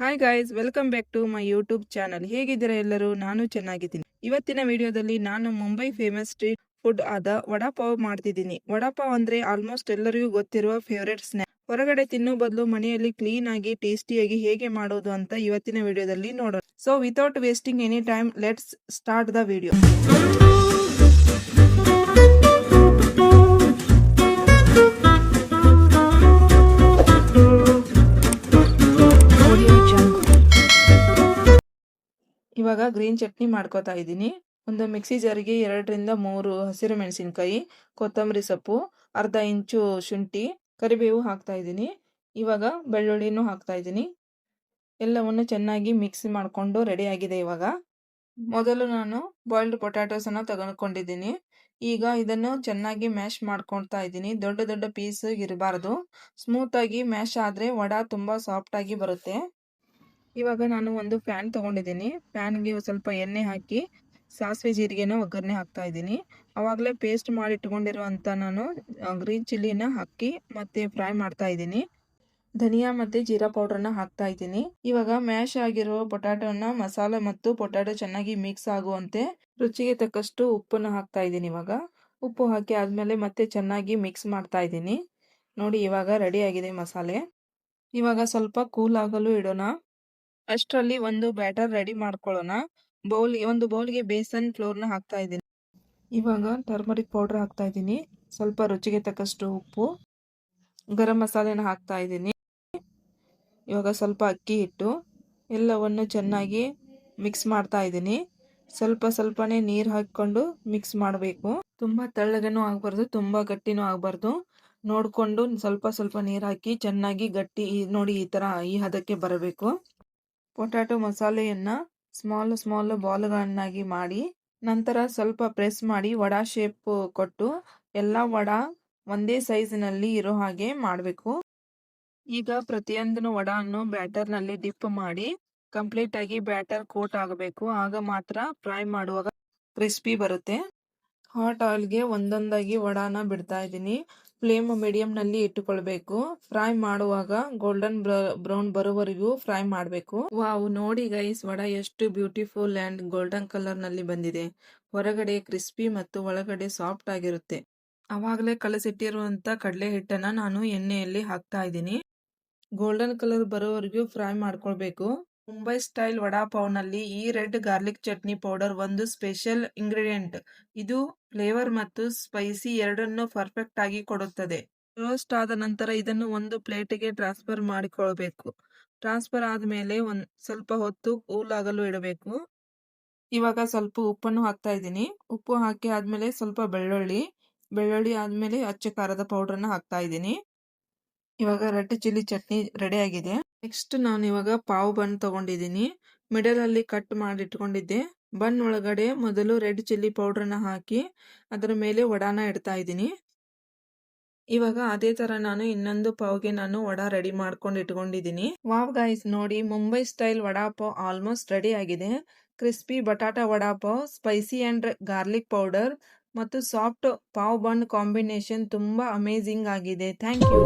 Hi guys, welcome back to my YouTube channel. ಹೇಗಿದ್ದೀರಾ ಎಲ್ಲರೂ? ನಾನು ಚೆನ್ನಾಗಿದ್ದೀನಿ. ಇವತ್ತಿನ ವಿಡಿಯೋದಲ್ಲಿ ನಾನು ಮುಂಬೈ ಫೇಮಸ್ ಸ್ಟ್ರೀಟ್ ಫುಡ್ ಆದ ವಡಾಪಾವ್ ಮಾಡ್ತಿದ್ದೀನಿ. ವಡಾಪಾವ್ ಅಂದ್ರೆ ಆಲ್ಮೋಸ್ಟ್ ಎಲ್ಲರಿಗೂ ಗೊತ್ತಿರುವ ಫೇವರೇಟ್ ಸ್ನ್ಯಾಕ್. ಹೊರಗಡೆ ತಿನ್ನೋ ಬದಲು ಮನೆಯಲ್ಲಿ ಕ್ಲೀನ್ ಆಗಿ ಟೇಸ್ಟಿಯಾಗಿ ಹೇಗೆ ಮಾಡೋದು ಅಂತ ಇವತ್ತಿನ ವಿಡಿಯೋದಲ್ಲಿ ನೋಡೋಣ. So without wasting any time, let's start the video. ಇವಾಗ ಗ್ರೀನ್ ಚಟ್ನಿ ಮಾಡ್ಕೋತಾ ಇದ್ದೀನಿ. ಒಂದು ಮಿಕ್ಸಿ ಜಾರಿಗೆ 2 ರಿಂದ 3 ಹಸಿರು ಮೆಣಸಿನಕಾಯಿ, ಕೊತ್ತಂಬರಿ ಸೊಪ್ಪು, ಅರ್ಧ ಇಂಚು ಶುಂಠಿ, ಕರಿಬೇವು ಹಾಕ್ತಾ ಇದ್ದೀನಿ. ಇವಾಗ ಬೆಳ್ಳುಳ್ಳಿನೂ ಹಾಕ್ತಾ ಇದ್ದೀನಿ. ಎಲ್ಲವನ್ನು ಚೆನ್ನಾಗಿ ಮಿಕ್ಸ್ ಮಾಡಿಕೊಂಡು ರೆಡಿ ಆಗಿದೆ. ಇವಾಗ ಮೊದಲು ನಾನು ಬಾಯ್ಲ್ಡ್ ಪೊಟ್ಯಾಟೋಸನ್ನು ತೆಗೆದುಕೊಂಡಿದ್ದೀನಿ. ಈಗ ಇದನ್ನು ಚೆನ್ನಾಗಿ ಮ್ಯಾಶ್ ಮಾಡ್ಕೊಳ್ತಾ ಇದ್ದೀನಿ. ದೊಡ್ಡ ದೊಡ್ಡ ಪೀಸ್ ಇರಬಾರ್ದು. ಸ್ಮೂತಾಗಿ ಮ್ಯಾಶ್ ಆದರೆ ವಡಾ ತುಂಬ ಸಾಫ್ಟಾಗಿ ಬರುತ್ತೆ. ಇವಾಗ ನಾನು ಒಂದು ಪ್ಯಾನ್ ತೊಗೊಂಡಿದ್ದೀನಿ. ಪ್ಯಾನ್ಗೆ ಸ್ವಲ್ಪ ಎಣ್ಣೆ ಹಾಕಿ ಸಾಸಿವೆ ಜೀರಿಗೆನ ಒಗ್ಗರಣೆ ಹಾಕ್ತಾ ಇದ್ದೀನಿ. ಆವಾಗಲೇ ಪೇಸ್ಟ್ ಮಾಡಿ ಇಟ್ಕೊಂಡಿರುವಂಥ ನಾನು ಗ್ರೀನ್ ಚಿಲ್ಲಿನ ಹಾಕಿ ಮತ್ತೆ ಫ್ರೈ ಮಾಡ್ತಾ ಇದ್ದೀನಿ. ಧನಿಯಾ ಮತ್ತು ಜೀರಾ ಪೌಡ್ರನ್ನ ಹಾಕ್ತಾ ಇದ್ದೀನಿ. ಇವಾಗ ಮ್ಯಾಶ್ ಆಗಿರೋ ಪೊಟ್ಯಾಟೋನ ಮಸಾಲೆ ಮತ್ತು ಪೊಟ್ಯಾಟೊ ಚೆನ್ನಾಗಿ ಮಿಕ್ಸ್ ಆಗುವಂತೆ ರುಚಿಗೆ ತಕ್ಕಷ್ಟು ಉಪ್ಪನ್ನು ಹಾಕ್ತಾ ಇದ್ದೀನಿ. ಇವಾಗ ಉಪ್ಪು ಹಾಕಿ ಆದಮೇಲೆ ಮತ್ತೆ ಚೆನ್ನಾಗಿ ಮಿಕ್ಸ್ ಮಾಡ್ತಾ ಇದ್ದೀನಿ. ನೋಡಿ, ಇವಾಗ ರೆಡಿ ಆಗಿದೆ ಮಸಾಲೆ. ಇವಾಗ ಸ್ವಲ್ಪ ಕೂಲ್ ಆಗಲು ಇಡೋಣ. ಅಷ್ಟರಲ್ಲಿ ಒಂದು ಬ್ಯಾಟರ್ ರೆಡಿ ಮಾಡ್ಕೊಳ್ಳೋಣ. ಒಂದು ಬೌಲ್ಗೆ ಬೇಸನ್ ಫ್ಲೋರ್ನ ಹಾಕ್ತಾ ಇದ್ದೀನಿ. ಇವಾಗ ಟರ್ಮರಿಕ್ ಪೌಡರ್ ಹಾಕ್ತಾ ಇದ್ದೀನಿ. ಸ್ವಲ್ಪ ರುಚಿಗೆ ತಕ್ಕಷ್ಟು ಉಪ್ಪು, ಗರಂ ಮಸಾಲೆನ ಹಾಕ್ತಾ ಇದ್ದೀನಿ. ಇವಾಗ ಸ್ವಲ್ಪ ಅಕ್ಕಿ ಹಿಟ್ಟು, ಎಲ್ಲವನ್ನು ಚೆನ್ನಾಗಿ ಮಿಕ್ಸ್ ಮಾಡ್ತಾ ಇದ್ದೀನಿ. ಸ್ವಲ್ಪ ಸ್ವಲ್ಪನೇ ನೀರು ಹಾಕಿಕೊಂಡು ಮಿಕ್ಸ್ ಮಾಡಬೇಕು. ತುಂಬ ತೆಳ್ಳಗನೂ ಆಗಬಾರ್ದು, ತುಂಬ ಗಟ್ಟಿನೂ ಆಗಬಾರ್ದು. ನೋಡಿಕೊಂಡು ಸ್ವಲ್ಪ ಸ್ವಲ್ಪ ನೀರು ಹಾಕಿ ಚೆನ್ನಾಗಿ ಗಟ್ಟಿ ನೋಡಿ ಈ ಥರ ಈ ಹದಕ್ಕೆ ಬರಬೇಕು. ಪೊಟ್ಯಾಟೊ ಮಸಾಲೆಯನ್ನು ಸ್ಮಾಲ್ ಬಾಲ್ಗಳನ್ನಾಗಿ ಮಾಡಿ ನಂತರ ಸ್ವಲ್ಪ ಪ್ರೆಸ್ ಮಾಡಿ ವಡಾ ಶೇಪ್ ಕೊಟ್ಟು ಎಲ್ಲ ವಡಾ ಒಂದೇ ಸೈಜ್ನಲ್ಲಿ ಇರೋ ಹಾಗೆ ಮಾಡಬೇಕು. ಈಗ ಪ್ರತಿಯೊಂದನ್ನು ವಡಾವನ್ನು ಬ್ಯಾಟರ್ನಲ್ಲಿ ಡಿಪ್ ಮಾಡಿ ಕಂಪ್ಲೀಟ್ ಆಗಿ ಬ್ಯಾಟರ್ ಕೋಟ್ ಆಗಬೇಕು. ಆಗ ಮಾತ್ರ ಫ್ರೈ ಮಾಡುವಾಗ ಕ್ರಿಸ್ಪಿ ಬರುತ್ತೆ. ಹಾಟ್ ಆಯಿಲ್ಗೆ ಒಂದೊಂದಾಗಿ ವಡಾನ ಬಿಡ್ತಾ ಇದ್ದೀನಿ. ಫ್ಲೇಮ್ ಮೀಡಿಯಂನಲ್ಲಿ ಇಟ್ಟುಕೊಳ್ಬೇಕು. ಫ್ರೈ ಮಾಡುವಾಗ ಗೋಲ್ಡನ್ ಬ್ರೌನ್ ಬರೋವರೆಗೂ ಫ್ರೈ ಮಾಡಬೇಕು. ವಾವ್, ನೋಡಿ ಗೈಸ್, ವಡಾ ಎಷ್ಟು ಬ್ಯೂಟಿಫುಲ್ ಆ್ಯಂಡ್ ಗೋಲ್ಡನ್ ಕಲರ್ನಲ್ಲಿ ಬಂದಿದೆ. ಹೊರಗಡೆ ಕ್ರಿಸ್ಪಿ ಮತ್ತು ಒಳಗಡೆ ಸಾಫ್ಟ್ ಆಗಿರುತ್ತೆ. ಆವಾಗಲೇ ಕಲಸಿಟ್ಟಿರುವಂಥ ಕಡಲೆ ಹಿಟ್ಟನ್ನು ನಾನು ಎಣ್ಣೆಯಲ್ಲಿ ಹಾಕ್ತಾ ಇದ್ದೀನಿ. ಗೋಲ್ಡನ್ ಕಲರ್ ಬರೋವರೆಗೂ ಫ್ರೈ ಮಾಡ್ಕೊಳ್ಬೇಕು. ಮುಂಬೈ ಸ್ಟೈಲ್ ವಡಾಪಾವ್ನಲ್ಲಿ ಈ ರೆಡ್ ಗಾರ್ಲಿಕ್ ಚಟ್ನಿ ಪೌಡರ್ ಒಂದು ಸ್ಪೆಷಲ್ ಇಂಗ್ರೀಡಿಯೆಂಟ್. ಇದು ಫ್ಲೇವರ್ ಮತ್ತು ಸ್ಪೈಸಿ ಎರಡನ್ನೂ ಪರ್ಫೆಕ್ಟ್ ಆಗಿ ಕೊಡುತ್ತದೆ. ರೋಸ್ಟ್ ಆದ ನಂತರ ಇದನ್ನು ಒಂದು ಪ್ಲೇಟಿಗೆ ಟ್ರಾನ್ಸ್ಫರ್ ಮಾಡಿಕೊಳ್ಬೇಕು. ಟ್ರಾನ್ಸ್ಫರ್ ಆದಮೇಲೆ ಸ್ವಲ್ಪ ಹೊತ್ತು ಕೂಲ್ ಆಗಲು ಇಡಬೇಕು. ಇವಾಗ ಸ್ವಲ್ಪ ಉಪ್ಪನ್ನು ಹಾಕ್ತಾ ಇದ್ದೀನಿ. ಉಪ್ಪು ಹಾಕಿ ಆದಮೇಲೆ ಸ್ವಲ್ಪ ಬೆಳ್ಳುಳ್ಳಿ ಆದಮೇಲೆ ಅಚ್ಚ ಖಾರದ ಪೌಡ್ರನ್ನ ಹಾಕ್ತಾ ಇದ್ದೀನಿ. ಇವಾಗ ರೆಡ್ ಚಿಲ್ಲಿ ಚಟ್ನಿ ರೆಡಿ ಆಗಿದೆ. ನೆಕ್ಸ್ಟ್ ನಾನು ಇವಾಗ ಪಾವ್ ಬನ್ ತಗೊಂಡಿದ್ದೀನಿ. ಮಿಡಲ್ ಅಲ್ಲಿ ಕಟ್ ಮಾಡಿ ಇಟ್ಕೊಂಡಿದ್ದೆ. ಬನ್ ಒಳಗಡೆ ಮೊದಲು ರೆಡ್ ಚಿಲ್ಲಿ ಪೌಡ್ರನ್ನ ಹಾಕಿ ಅದರ ಮೇಲೆ ವಡಾನ ಇಡ್ತಾ ಇದ್ದೀನಿ. ಇವಾಗ ಅದೇ ತರ ನಾನು ಇನ್ನೊಂದು ಪಾವ್ಗೆ ನಾನು ವಡಾ ರೆಡಿ ಮಾಡ್ಕೊಂಡು ಇಟ್ಕೊಂಡಿದ್ದೀನಿ. ವಾವ್ ಗೈಸ್, ನೋಡಿ, Mumbai style vada pav almost ready ಆಗಿದೆ. Crispy batata vada pav, spicy and garlic powder ಮತ್ತು ಸಾಫ್ಟ್ ಪಾವ್ ಬನ್ ಕಾಂಬಿನೇಷನ್ ತುಂಬಾ ಅಮೇಜಿಂಗ್ ಆಗಿದೆ. Thank you.